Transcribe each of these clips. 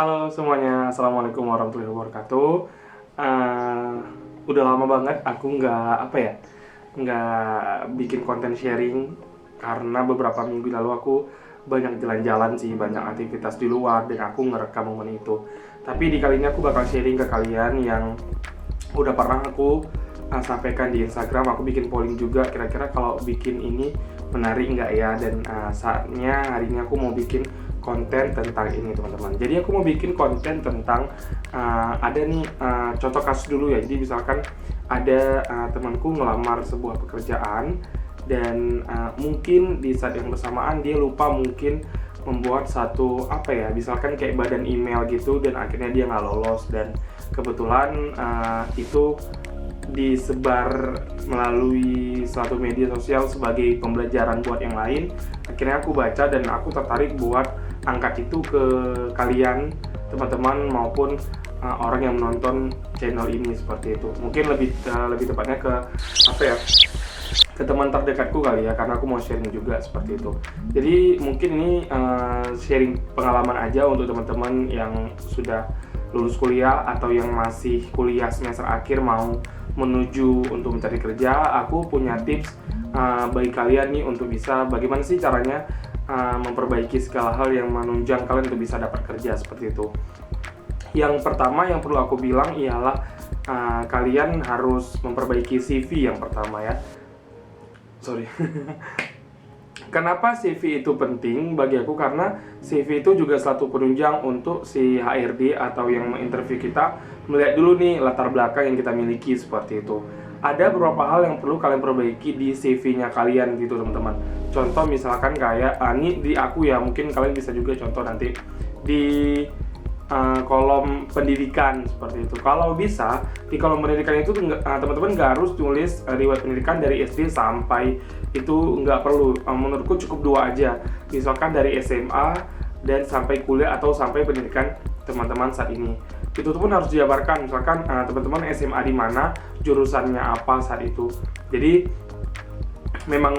Halo semuanya, Assalamualaikum warahmatullahi wabarakatuh. Eh, udah lama banget aku nggak bikin konten sharing karena beberapa minggu lalu aku banyak jalan-jalan sih, banyak aktivitas di luar dan aku ngerekam momen itu. Tapi di kali ini aku bakal sharing ke kalian yang udah pernah aku sampaikan di Instagram. Aku bikin polling juga, kira-kira kalau bikin ini menarik nggak ya, dan saatnya hari ini aku mau bikin konten tentang ini teman-teman. Jadi aku mau bikin konten tentang ada nih contoh kasus dulu ya. Jadi misalkan ada temanku ngelamar sebuah pekerjaan dan mungkin di saat yang bersamaan dia lupa mungkin membuat satu misalkan kayak badan email gitu, dan akhirnya dia nggak lolos. Dan kebetulan itu disebar melalui suatu media sosial sebagai pembelajaran buat yang lain. Akhirnya aku baca dan aku tertarik buat angkat itu ke kalian teman-teman maupun orang yang menonton channel ini, seperti itu. Mungkin lebih tepatnya ke ke teman terdekatku kali ya, karena aku mau sharing juga seperti itu. Jadi mungkin ini sharing pengalaman aja untuk teman-teman yang sudah lulus kuliah atau yang masih kuliah semester akhir mau menuju untuk mencari kerja. Aku punya tips bagi kalian nih untuk bisa bagaimana sih caranya memperbaiki segala hal yang menunjang kalian untuk bisa dapat kerja, seperti itu. Yang pertama yang perlu aku bilang ialah kalian harus memperbaiki CV yang pertama ya. Sorry. Kenapa CV itu penting bagi aku? Karena CV itu juga satu penunjang untuk si HRD atau yang menginterview kita melihat dulu nih latar belakang yang kita miliki, seperti itu. Ada beberapa hal yang perlu kalian perbaiki di CV-nya kalian gitu teman-teman. Contoh misalkan kayak ini di aku ya, mungkin kalian bisa juga contoh nanti di kolom pendidikan, seperti itu. Kalau bisa di kolom pendidikan itu teman-teman nggak harus tulis riwayat pendidikan dari SD sampai, itu nggak perlu. Menurutku cukup dua aja, misalkan dari SMA dan sampai kuliah atau sampai pendidikan teman-teman saat ini. Itu pun harus dijabarkan, misalkan teman-teman SMA di mana, jurusannya apa saat itu. Jadi memang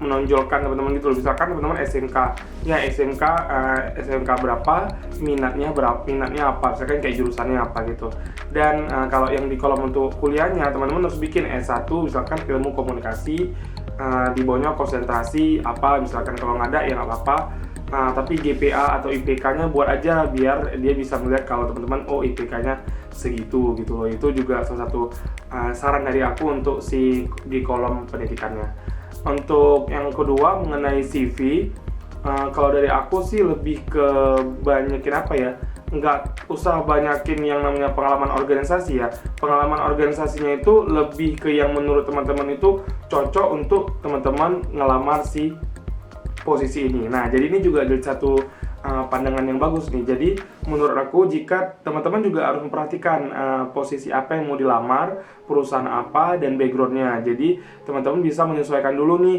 menonjolkan teman-teman gitu loh. Misalkan teman-teman SMK ya, SMK berapa, minatnya apa, misalkan kayak jurusannya apa gitu. Dan kalau yang di kolom untuk kuliahnya, teman-teman harus bikin S1 misalkan ilmu komunikasi, di bawahnya konsentrasi apa, misalkan kalau nggak ada ya nggak apa-apa. Tapi GPA atau IPK-nya buat aja biar dia bisa melihat kalau teman-teman IPK-nya segitu gitu loh. Itu juga salah satu saran dari aku untuk di kolom pendidikannya. Untuk yang kedua mengenai CV, kalau dari aku sih lebih ke banyakin nggak usah banyakin yang namanya pengalaman organisasi ya. Pengalaman organisasinya itu lebih ke yang menurut teman-teman itu cocok untuk teman-teman ngelamar si posisi ini. Nah, jadi ini juga jadi satu pandangan yang bagus nih. Jadi menurut aku jika teman-teman juga harus memperhatikan posisi apa yang mau dilamar, perusahaan apa, dan backgroundnya. Jadi teman-teman bisa menyesuaikan dulu nih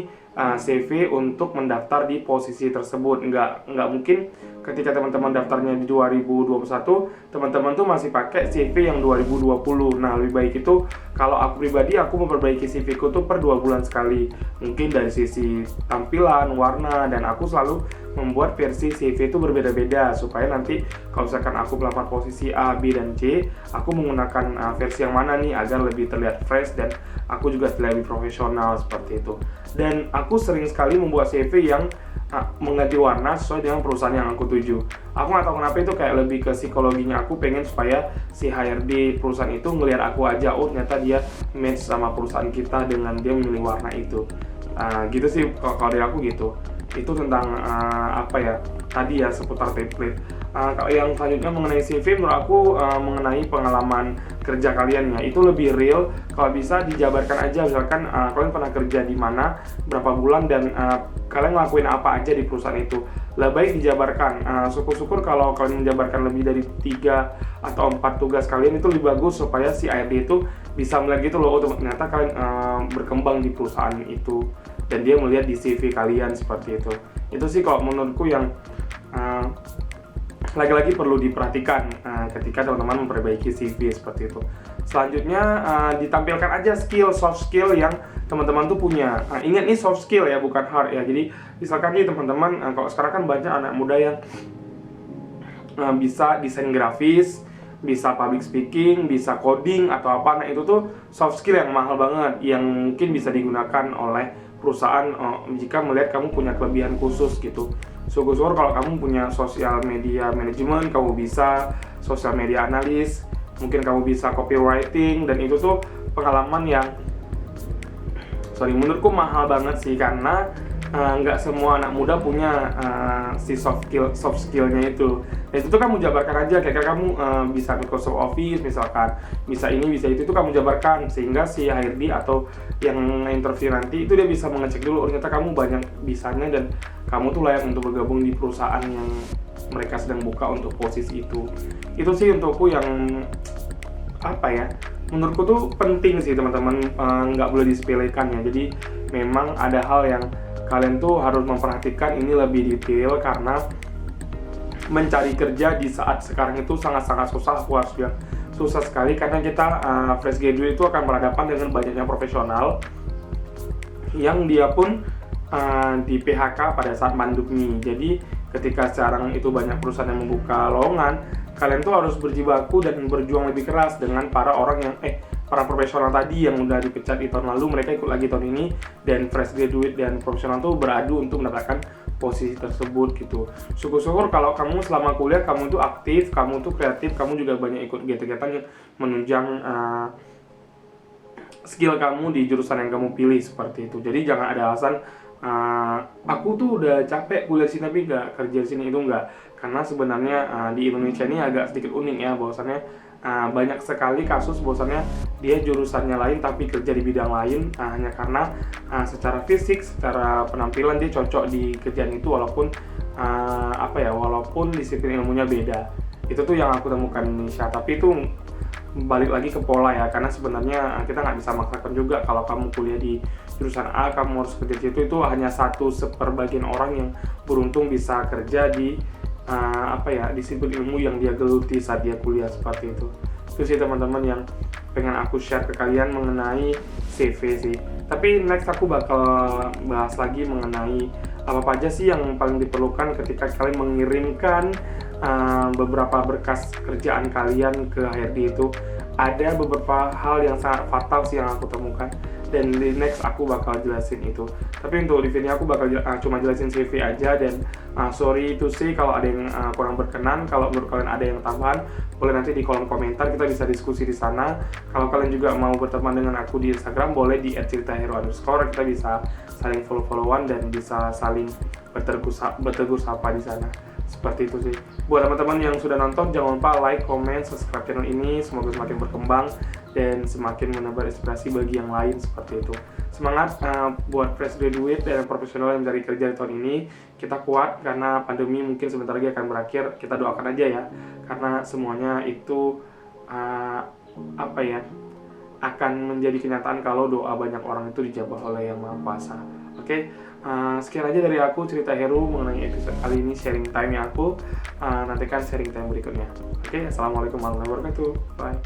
CV untuk mendaftar di posisi tersebut. Nggak mungkin ketika teman-teman daftarnya di 2021, teman-teman tuh masih pakai CV yang 2020. Nah, lebih baik itu kalau aku pribadi, aku memperbaiki CV ku tuh per 2 bulan sekali. Mungkin dari sisi tampilan, warna, dan aku selalu membuat versi CV itu berbeda-beda supaya nanti kalau misalkan aku melamar posisi A, B, dan C, aku menggunakan versi yang mana nih agar lebih terlihat fresh dan aku juga lebih profesional, seperti itu. Dan aku sering sekali membuat CV yang mengganti warna sesuai dengan perusahaan yang aku tuju. Aku nggak tahu kenapa, itu kayak lebih ke psikologinya. Aku pengen supaya si HRD perusahaan itu ngelihat aku aja, ternyata dia match sama perusahaan kita dengan dia memilih warna itu. Gitu sih kalau dari aku gitu. Itu tentang tadi ya seputar template. Kalau yang selanjutnya mengenai CV, menurut aku mengenai pengalaman kerja kalian ya, itu lebih real. Kalau bisa dijabarkan aja, misalkan kalian pernah kerja di mana, berapa bulan, dan kalian ngelakuin apa aja di perusahaan itu. Lebih baik dijabarkan. Syukur-syukur kalau kalian menjabarkan lebih dari 3 atau 4 tugas kalian, itu lebih bagus supaya si ARD itu bisa melihat gitu loh, ternyata kalian berkembang di perusahaan itu, dan dia melihat di CV kalian, seperti itu. Itu sih kalau menurutku yang lagi-lagi perlu diperhatikan ketika teman-teman memperbaiki CV, seperti itu. Selanjutnya ditampilkan aja soft skill yang teman-teman tuh punya. Ingat nih, soft skill ya, bukan hard ya. Jadi misalkan nih teman-teman, kalau sekarang kan banyak anak muda yang bisa desain grafis, bisa public speaking, bisa coding atau apa. Nah itu tuh soft skill yang mahal banget, yang mungkin bisa digunakan oleh perusahaan jika melihat kamu punya kelebihan khusus gitu. Syukur-syukur kalau kamu punya sosial media management, kamu bisa sosial media analis, mungkin kamu bisa copywriting, dan itu tuh pengalaman yang menurutku mahal banget sih, karena nggak semua anak muda punya si soft skillnya itu. Dan itu tuh kamu jabarkan aja, kayak kamu bisa Microsoft Office misalkan, bisa ini bisa itu kamu jabarkan, sehingga si HRD atau yang interview nanti itu dia bisa mengecek dulu, ternyata kamu banyak bisanya dan kamu tuh layak untuk bergabung di perusahaan yang mereka sedang buka untuk posisi itu. Itu sih untukku yang menurutku tuh penting sih teman-teman, nggak boleh disepelekan ya. Jadi memang ada hal yang kalian tuh harus memperhatikan ini lebih detail, karena mencari kerja di saat sekarang itu sangat-sangat susah. Aku harus bilang susah sekali, karena kita fresh graduate itu akan berhadapan dengan banyaknya profesional yang dia pun di PHK pada saat pandemi. Jadi ketika sekarang itu banyak perusahaan yang membuka lowongan, kalian tuh harus berjibaku dan berjuang lebih keras dengan para orang yang para profesional tadi yang udah dipecat di tahun lalu, mereka ikut lagi tahun ini, dan fresh graduate dan profesional tuh beradu untuk mendapatkan posisi tersebut gitu. Syukur-syukur kalau kamu selama kuliah kamu tuh aktif, kamu tuh kreatif, kamu juga banyak ikut kegiatan yang menunjang skill kamu di jurusan yang kamu pilih seperti itu. Jadi jangan ada alasan aku tuh udah capek kuliah sini tapi nggak kerja di sini, itu enggak. Karena sebenarnya di Indonesia ini agak sedikit unik ya, bahwasannya banyak sekali kasus bahwasannya dia jurusannya lain tapi kerja di bidang lain, hanya karena secara fisik, secara penampilan dia cocok di kerjaan itu, walaupun walaupun disiplin ilmunya beda. Itu tuh yang aku temukan di Indonesia. Tapi itu balik lagi ke pola ya, karena sebenarnya kita nggak bisa maksakan juga. Kalau kamu kuliah di jurusan A, kamu harus kerja di situ. Itu hanya 1/seperbagian orang yang beruntung bisa kerja di disiplin ilmu yang dia geluti saat dia kuliah seperti itu. Itu sih teman-teman yang pengen aku share ke kalian mengenai CV sih. Tapi next aku bakal bahas lagi mengenai apa aja sih yang paling diperlukan ketika kalian mengirimkan beberapa berkas kerjaan kalian ke HRD itu. Ada beberapa hal yang sangat fatal sih yang aku temukan, dan di next aku bakal jelasin itu. Tapi untuk di video aku bakal cuma jelasin CV aja, dan sorry itu sih kalau ada yang kurang berkenan. Kalau menurut kalian ada yang tambahan, boleh nanti di kolom komentar, kita bisa diskusi di sana. Kalau kalian juga mau berteman dengan aku di Instagram, boleh di @ceritahero_. Kita bisa saling follow-followan dan bisa saling bertegur sapa di sana. Seperti itu sih. Buat teman-teman yang sudah nonton, jangan lupa like, comment, subscribe channel ini. Semoga semakin berkembang dan semakin menebar inspirasi bagi yang lain seperti itu. Semangat buat fresh graduate dan profesional yang mencari kerja di tahun ini. Kita kuat karena pandemi mungkin sebentar lagi akan berakhir. Kita doakan aja ya, karena semuanya itu akan menjadi kenyataan kalau doa banyak orang itu dijabah oleh Yang Maha Kuasa. Oke. Sekian aja dari aku, cerita Heru mengenai episode kali ini, sharing time yang aku. Nantikan sharing time berikutnya. Oke, assalamualaikum warahmatullahi wabarakatuh. Bye.